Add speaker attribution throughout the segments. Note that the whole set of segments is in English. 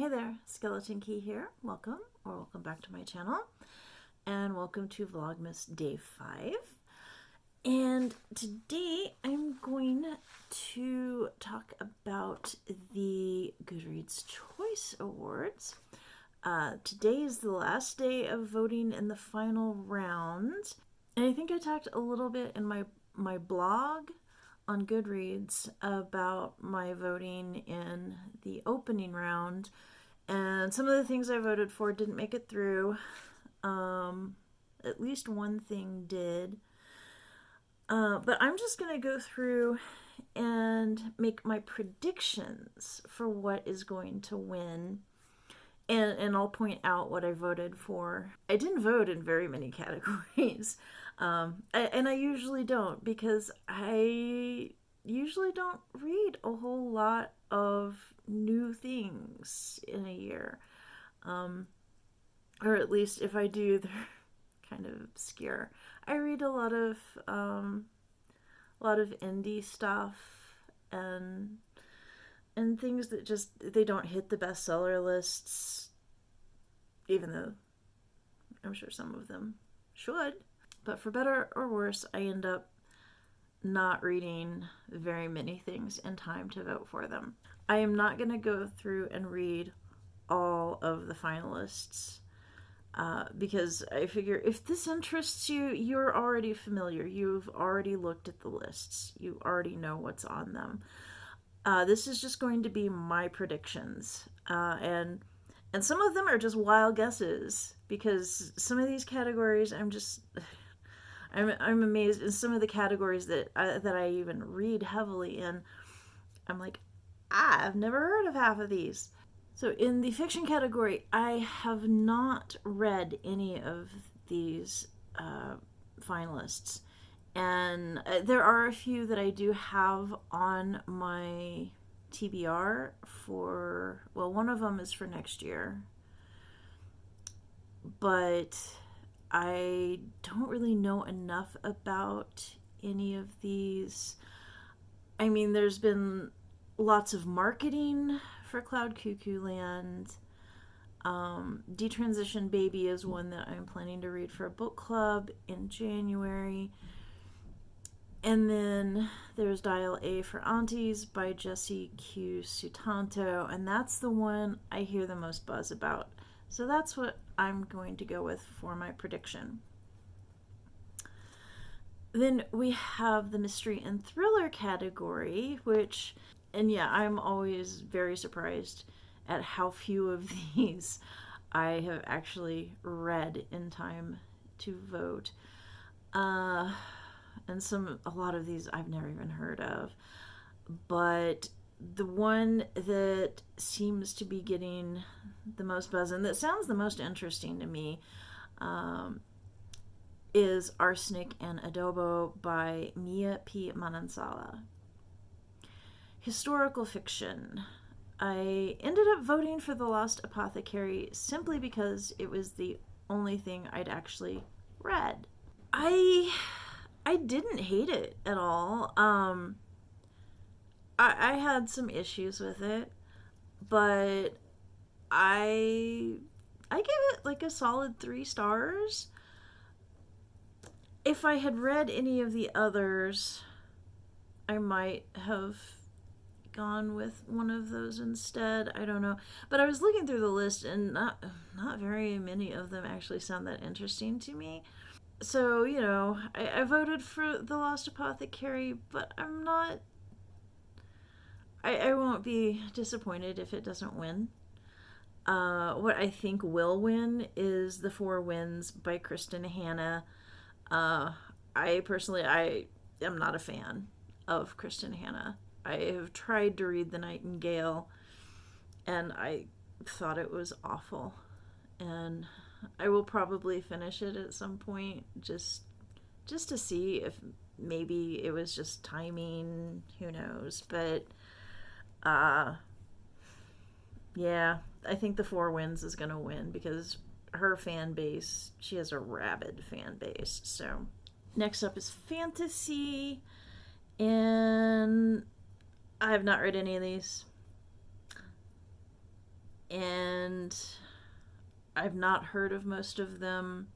Speaker 1: Hey there, Skeleton Key here. Welcome back to my channel, and welcome to Vlogmas Day 5. And today I'm going to talk about the Goodreads Choice Awards. Today is the last day of voting in the final round, and I think I talked a little bit in my blog on Goodreads about my voting in the opening round, and some of the things I voted for didn't make it through. At least one thing did. But I'm just going to go through and make my predictions for what is going to win. And I'll point out what I voted for. I didn't vote in very many categories. And I usually don't, because I usually don't read a whole lot of new things in a year. Or at least if I do, they're kind of obscure. I read a lot of indie stuff and things that just, they don't hit the bestseller lists, even though I'm sure some of them should. But for better or worse, I end up not reading very many things in time to vote for them. I am not going to go through and read all of the finalists because I figure if this interests you, you're already familiar. You've already looked at the lists. You already know what's on them. This is just going to be my predictions. And some of them are just wild guesses, because some of these categories I'm amazed. In some of the categories that I even read heavily in, I'm like, I've never heard of half of these. So in the fiction category, I have not read any of these finalists. And there are a few that I do have on my TBR for, well, one of them is for next year. But I don't really know enough about any of these. I mean, there's been lots of marketing for Cloud Cuckoo Land. Detransition Baby is one that I'm planning to read for a book club in January. And then there's Dial A for Aunties by Jessie Q. Sutanto, and that's the one I hear the most buzz about. So that's what I'm going to go with for my prediction. Then we have the mystery and thriller category, which, and yeah, I'm always very surprised at how few of these I have actually read in time to vote. And a lot of these I've never even heard of. But the one that seems to be getting the most buzz, and that sounds the most interesting to me, is Arsenic and Adobo by Mia P. Manansala. Historical fiction. I ended up voting for The Lost Apothecary simply because it was the only thing I'd actually read. I didn't hate it at all. I had some issues with it, but I gave it like a solid 3 stars. If I had read any of the others, I might have gone with one of those instead. I don't know. But I was looking through the list, and not very many of them actually sound that interesting to me. So, you know, I voted for The Lost Apothecary, but I'm not... I won't be disappointed if it doesn't win. What I think will win is The Four Winds by Kristen Hanna. I personally am not a fan of Kristen Hanna. I have tried to read The Nightingale, and I thought it was awful. And I will probably finish it at some point, just to see if maybe it was just timing. Who knows? But yeah, I think The Four Winds is gonna win because her fan base, she has a rabid fan base. So next up is fantasy, and I have not read any of these. and I've not heard of most of them.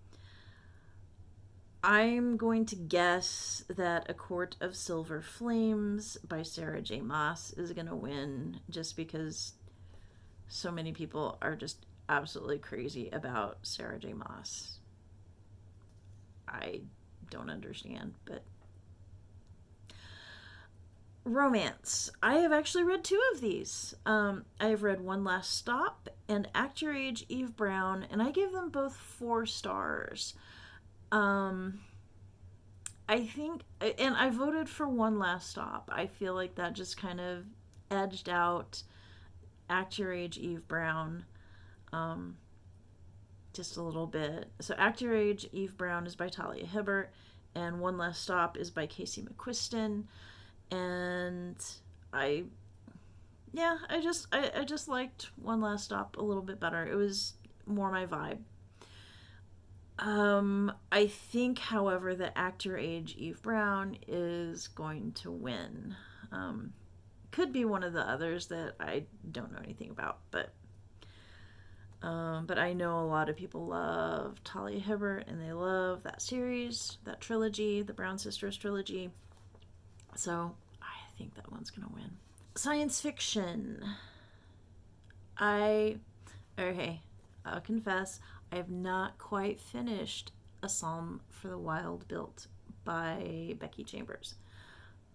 Speaker 1: I'm going to guess that A Court of Silver Flames by Sarah J. Maas is going to win, just because so many people are just absolutely crazy about Sarah J. Maas. I don't understand, but... Romance. I have actually read 2 of these. I have read One Last Stop and Act Your Age, Eve Brown, and I gave them both 4 stars. I think, and I voted for One Last Stop. I feel like that just kind of edged out Act Your Age, Eve Brown, just a little bit. So Act Your Age, Eve Brown is by Talia Hibbert, and One Last Stop is by Casey McQuiston. And I just liked One Last Stop a little bit better. It was more my vibe. I think, however, that Act Your Age, Eve Brown is going to win. Could be one of the others that I don't know anything about, but I know a lot of people love Talia Hibbert, and they love that series, that trilogy, the Brown Sisters trilogy. So I think that one's gonna win. Science fiction. I'll confess, I have not quite finished A Psalm for the Wild Built by Becky Chambers.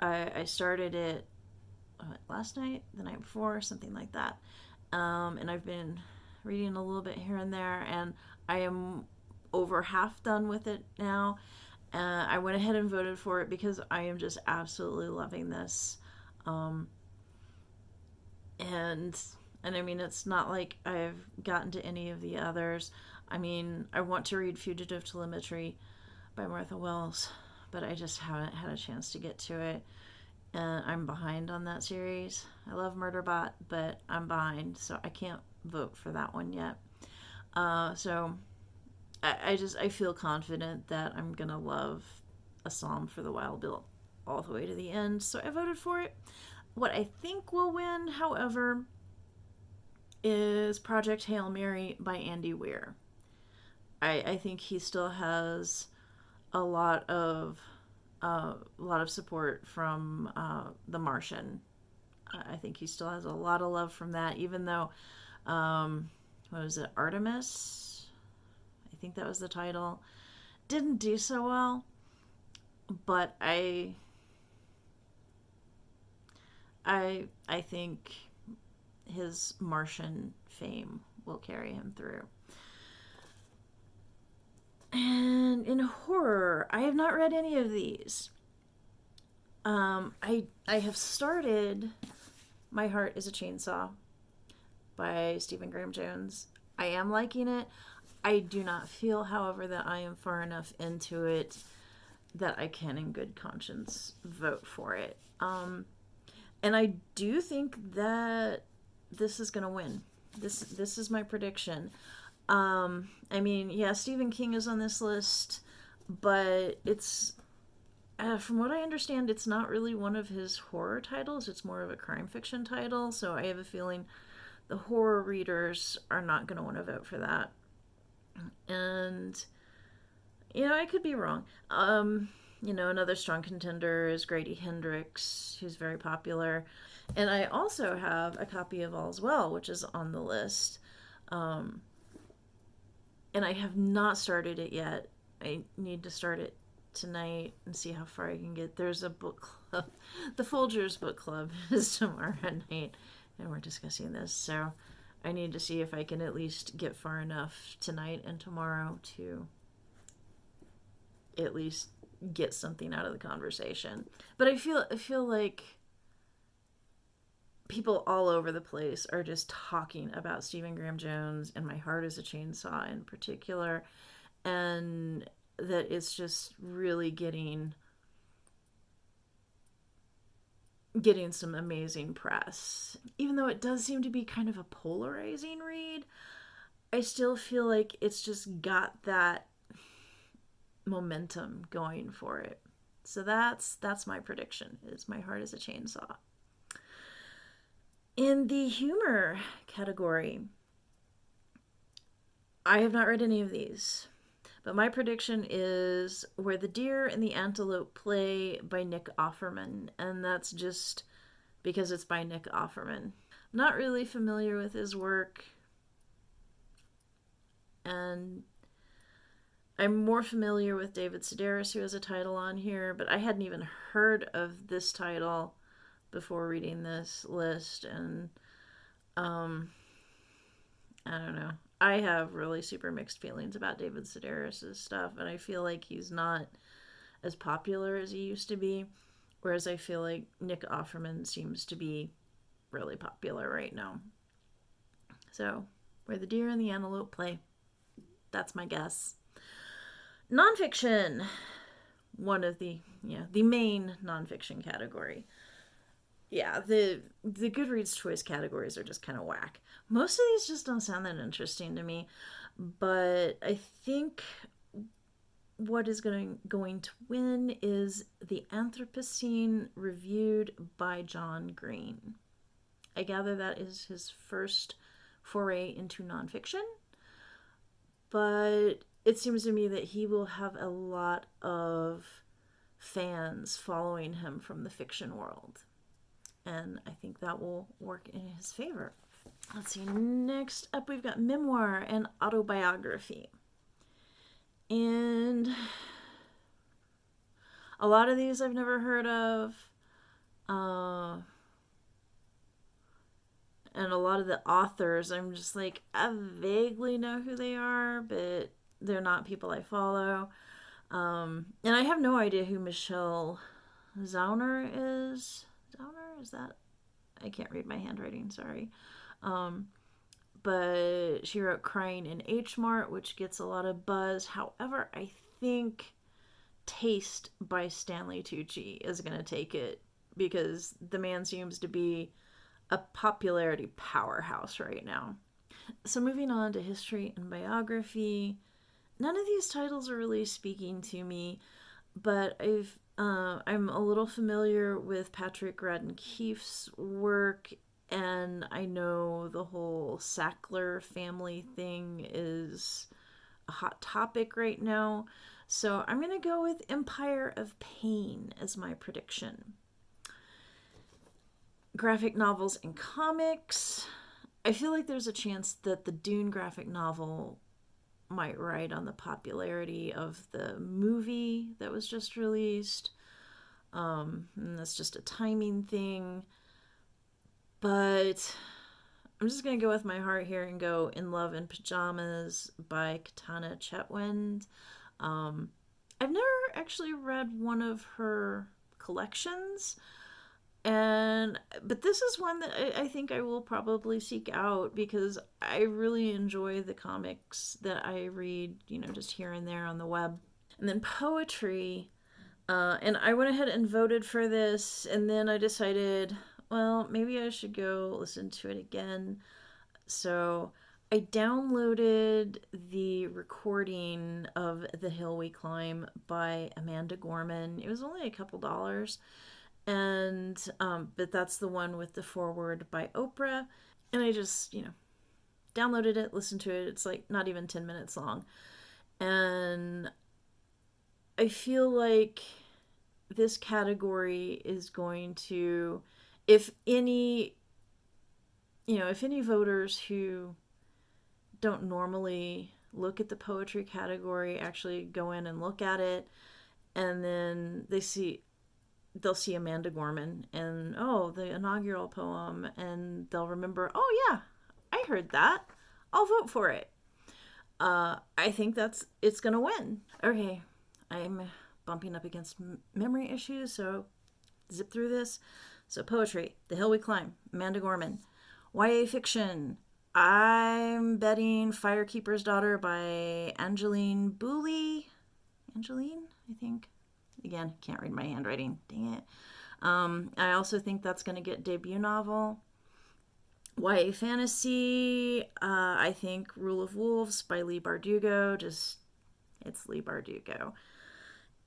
Speaker 1: I started it last night, the night before, something like that. And I've been reading a little bit here and there, and I am over half done with it now. I went ahead and voted for it because I am just absolutely loving this. And I mean, it's not like I've gotten to any of the others. I mean, I want to read Fugitive Telemetry by Martha Wells, but I just haven't had a chance to get to it. And I'm behind on that series. I love Murderbot, but I'm behind, so I can't vote for that one yet. So I feel confident that I'm gonna love A Psalm for the Wild Built all the way to the end, so I voted for it. What I think will win, however, is Project Hail Mary by Andy Weir. I think he still has a lot of support from The Martian. I think he still has a lot of love from that, even though what was it, Artemis? I think that was the title. Didn't do so well, but I think his Martian fame will carry him through. And in horror, I have not read any of these. I have started My Heart is a Chainsaw by Stephen Graham Jones. I am liking it. I do not feel, however, that I am far enough into it that I can in good conscience vote for it. And I do think that this is going to win. This is my prediction. I mean, yeah, Stephen King is on this list, but it's, from what I understand, it's not really one of his horror titles. It's more of a crime fiction title, so I have a feeling the horror readers are not going to want to vote for that. And, I could be wrong. Another strong contender is Grady Hendrix, who's very popular. And I also have a copy of All's Well, which is on the list. And I have not started it yet. I need to start it tonight and see how far I can get. There's a book club. The Folgers book club is tomorrow night, and we're discussing this. So I need to see if I can at least get far enough tonight and tomorrow to at least get something out of the conversation. But I feel like people all over the place are just talking about Stephen Graham Jones and My Heart is a Chainsaw in particular, and that it's just really getting some amazing press. Even though it does seem to be kind of a polarizing read, I still feel like it's just got that momentum going for it. So that's my prediction, is My Heart is a Chainsaw. In the humor category, I have not read any of these, but my prediction is Where the Deer and the Antelope Play by Nick Offerman, and that's just because it's by Nick Offerman. Not really familiar with his work, and I'm more familiar with David Sedaris, who has a title on here, but I hadn't even heard of this title before reading this list, and I don't know. I have really super mixed feelings about David Sedaris' stuff, and I feel like he's not as popular as he used to be, whereas I feel like Nick Offerman seems to be really popular right now. So, Where the Deer and the Antelope Play. That's my guess. Nonfiction. One of the main nonfiction category. Yeah, the Goodreads choice categories are just kind of whack. Most of these just don't sound that interesting to me, but I think what is going to win is The Anthropocene, reviewed by John Green. I gather that is his first foray into nonfiction, but it seems to me that he will have a lot of fans following him from the fiction world. And I think that will work in his favor. Let's see. Next up, we've got Memoir and Autobiography. And a lot of these I've never heard of. And a lot of the authors, I'm just like, I vaguely know who they are, but they're not people I follow. And I have no idea who Michelle Zauner is. Zauner? Is that? I can't read my handwriting, sorry. But she wrote Crying in H Mart, which gets a lot of buzz. However, I think Taste by Stanley Tucci is going to take it, because the man seems to be a popularity powerhouse right now. So moving on to history and biography. None of these titles are really speaking to me, but I'm a little familiar with Patrick Radden Keefe's work, and I know the whole Sackler family thing is a hot topic right now. So I'm going to go with Empire of Pain as my prediction. Graphic novels and comics. I feel like there's a chance that the Dune graphic novel might ride on the popularity of the movie that was just released. And that's just a timing thing. But I'm just going to go with my heart here and go In Love in Pajamas by Katana Chetwynd. I've never actually read one of her collections, but this is one that I think I will probably seek out, because I really enjoy the comics that I read, just here and there on the web. And then poetry, and I went ahead and voted for this, and then I decided, well, maybe I should go listen to it again. So I downloaded the recording of The Hill We Climb by Amanda Gorman. It was only a couple dollars. And but that's the one with the foreword by Oprah, and I just downloaded it, listened to it. It's like not even 10 minutes long, and I feel like this category is going to, if any voters who don't normally look at the poetry category actually go in and look at it, and then they'll see Amanda Gorman and, the inaugural poem, and they'll remember, oh yeah, I heard that. I'll vote for it. I think it's gonna win. Okay, I'm bumping up against memory issues, so zip through this. So poetry, The Hill We Climb, Amanda Gorman. YA fiction, I'm betting Firekeeper's Daughter by Angeline Booley. Angeline, I think. Again, can't read my handwriting. Dang it. I also think that's going to get debut novel. YA fantasy, I think Rule of Wolves by Leigh Bardugo. It's Leigh Bardugo.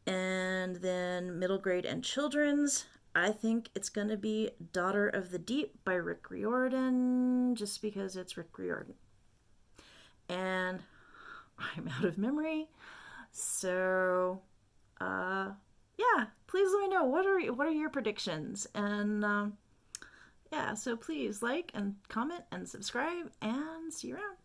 Speaker 1: And then middle grade and children's, I think it's going to be Daughter of the Deep by Rick Riordan, just because it's Rick Riordan. And I'm out of memory. So, yeah, please let me know what are your predictions, and yeah, so please like and comment and subscribe, and see you around.